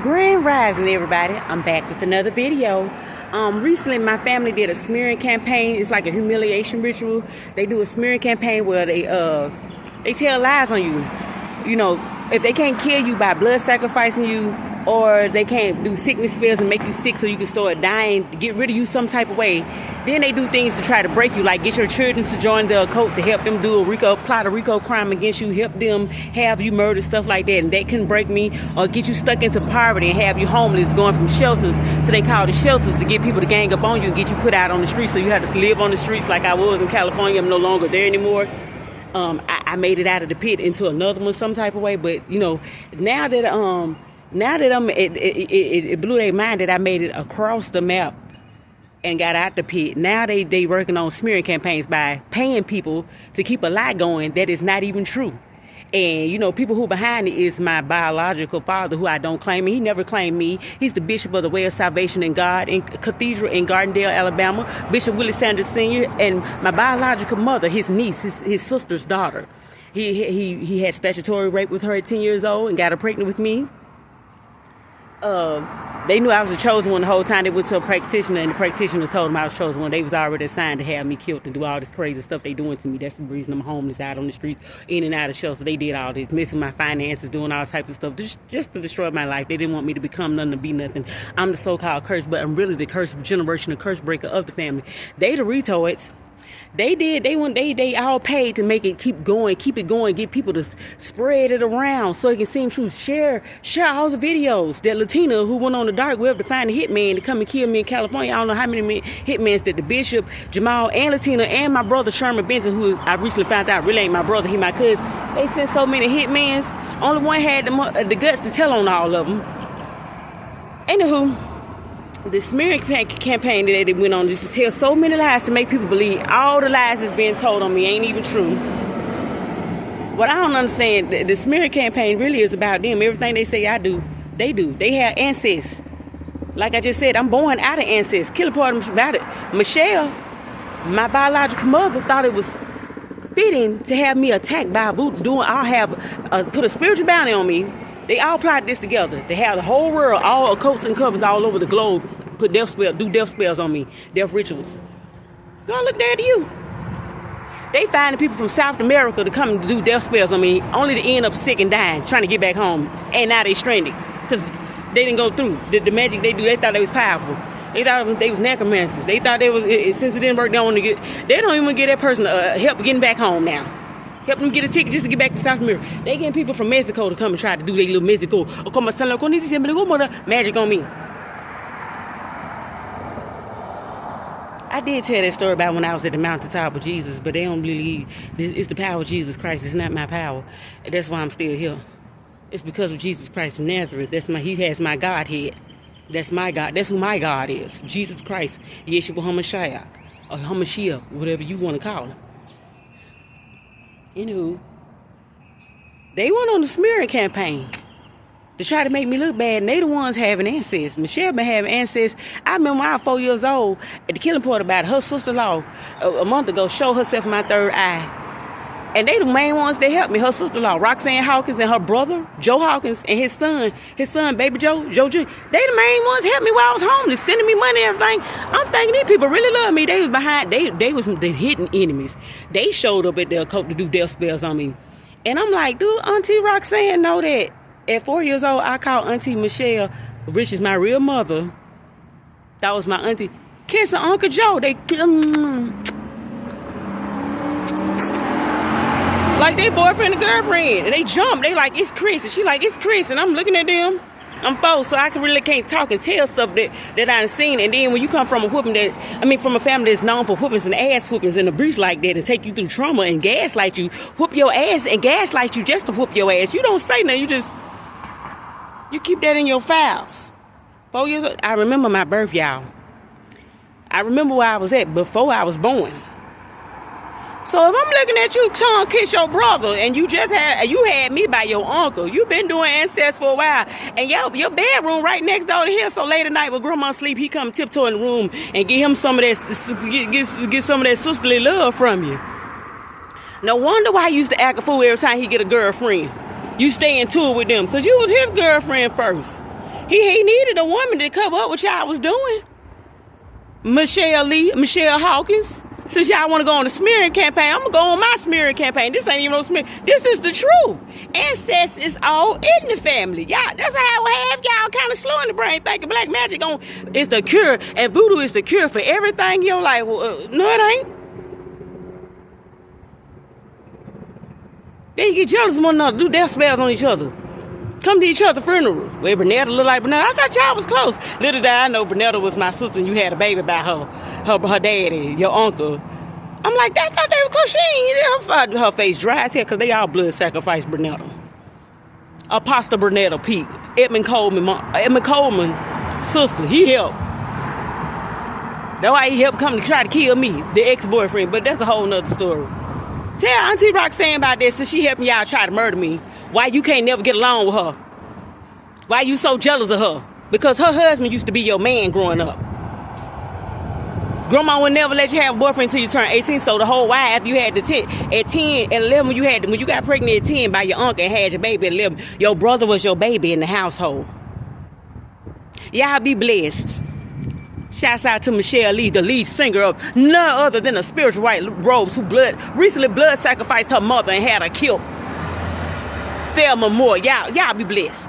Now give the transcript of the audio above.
Grand Rising, everybody. I'm back with another video. Recently my family did a smearing campaign. It's like a humiliation ritual. They do a smearing campaign where they tell lies on you. You know, if they can't kill you by blood sacrificing you, or they can't do sickness spells and make you sick so you can start dying, to get rid of you some type of way, then they do things to try to break you, like get your children to join the occult to help them do plot a RICO crime against you, help them have you murdered, stuff like that. And they can break me or get you stuck into poverty and have you homeless, going from shelters. So they call the shelters to get people to gang up on you and get you put out on the streets, so you have to live on the streets like I was in California. I'm no longer there anymore. I made it out of the pit into another one some type of way. But you know, now that it blew their mind that I made it across the map and got out the pit. Now they working on smearing campaigns by paying people to keep a lie going that is not even true. And you know, people who behind it is my biological father, who I don't claim. He never claimed me. He's the Bishop of the Way of Salvation in God in Cathedral in Gardendale, Alabama, Bishop Willie Sanders Sr. And my biological mother, his niece, his sister's daughter. He had statutory rape with her at 10 years old and got her pregnant with me. They knew I was the chosen one the whole time. They went to a practitioner, and the practitioner told them I was chosen one. They was already assigned to have me killed and do all this crazy stuff they doing to me. That's the reason I'm homeless, out on the streets, in and out of shelters. They did all this, missing my finances, doing all types of stuff, just to destroy my life. They didn't want me to become nothing, to be nothing. I'm the so-called curse, but I'm really the generational curse breaker of the family. They the retards. They all paid to make it keep it going, get people to spread it around so it can seem true. Share all the videos. That Latina who went on the dark web to find a hitman to come and kill me in California. I don't know how many hitmans that the Bishop, Jamal, and Latina, and my brother Sherman Benson, who I recently found out really ain't my brother, he my cousin. They sent so many hitmans. Only one had the guts to tell on all of them. Anywho, the smearing campaign that they went on just to tell so many lies to make people believe all the lies that's being told on me ain't even true. What I don't understand, the smearing campaign really is about them. Everything they say I do, they do. They have ancestors. Like I just said, I'm born out of ancestors. Killing part of them about it. Michelle, my biological mother, thought it was fitting to have me attacked by a voodoo. I'll have put a spiritual bounty on me. They all plotted this together. They have the whole world, all occults and covers all over the globe, do death spells on me, death rituals. Go look there to you. They finding people from South America to come to do death spells on me, only to end up sick and dying, trying to get back home. And now they stranded because they didn't go through the magic they do. They thought they was powerful. They thought they was necromancers. They thought they was, since it didn't work, they don't even get that person help getting back home now. Help them get a ticket just to get back to South America. They getting people from Mexico to come and try to do their little Mexico. Magic on me. I did tell that story about when I was at the mountaintop with Jesus, but they don't believe it's the power of Jesus Christ. It's not my power. That's why I'm still here. It's because of Jesus Christ of Nazareth. He has my Godhead. That's my God. That's who my God is. Jesus Christ. Yeshua HaMashiach. Or Hamashiach, whatever you want to call him. Anywho, they went on the smearing campaign to try to make me look bad, and they the ones having ancestors. Michelle been having ancestors. I remember when I was 4 years old, at the killing part about it, her sister-in-law a month ago showed herself my third eye. And they the main ones that helped me. Her sister-in-law, Roxanne Hawkins, and her brother, Joe Hawkins, and his son, baby Joe Jr. They the main ones helped me while I was homeless, sending me money and everything. I'm thinking these people really love me. They was behind, they was the hidden enemies. They showed up at the occult to do death spells on me. And I'm like, dude, Auntie Roxanne know that. At 4 years old, I called Auntie Michelle, which is my real mother. That was my auntie. Kissing Uncle Joe. Like they boyfriend and girlfriend, and they jump. They like, it's Chris, and she like, it's Chris, and I'm looking at them. I'm 4, so I really can't talk and tell stuff that I've seen. And then when you come from from a family that's known for whoopings and ass whoopings and abuse like that, and take you through trauma and gaslight you, whoop your ass and gaslight you just to whoop your ass. You don't say nothing. You keep that in your files. 4 years old. I remember my birth, y'all. I remember where I was at before I was born. So if I'm looking at you trying to kiss your brother, and you had me by your uncle, you've been doing ancestors for a while, and your bedroom right next door to here. So late at night when grandma sleep, he come tiptoe in the room and get him some of that, get some of that sisterly love from you. No wonder why he used to act a fool every time he get a girlfriend. You stay in tour with them, because you was his girlfriend first. He needed a woman to cover up what y'all was doing. Michelle Hawkins. Since y'all want to go on the smearing campaign, I'm going to go on my smearing campaign. This ain't even no smear. This is the truth. Incest is all in the family. Y'all, that's how half y'all kind of slow in the brain thinking black magic is the cure and voodoo is the cure for everything in your life. No, it ain't. They get jealous of one another, do death spells on each other. Come to each other's funeral. Where Bernetta look like Bernetta. I thought y'all was close. Little did I know Bernetta was my sister and you had a baby by her daddy, your uncle. I'm like, I thought they were close. She ain't her face dry as hell because they all blood sacrificed Bernetta. Apostle Bernetta Peak. Edmund Coleman's sister. He helped. That's why he helped come to try to kill me, the ex-boyfriend. But that's a whole nother story. Tell Auntie Roxanne about this since she helping y'all try to murder me. Why you can't never get along with her? Why you so jealous of her? Because her husband used to be your man growing up. Grandma would never let you have a boyfriend until you turn 18. So the whole why after you had the 10 at 10 and 11 when you got pregnant at 10 by your uncle and had your baby at 11, your brother was your baby in the household. Y'all be blessed. Shouts out to Michelle Lee, the lead singer of none other than the Spiritual White Rose, who recently blood sacrificed her mother and had her killed. Thelma Moore. Y'all be blessed.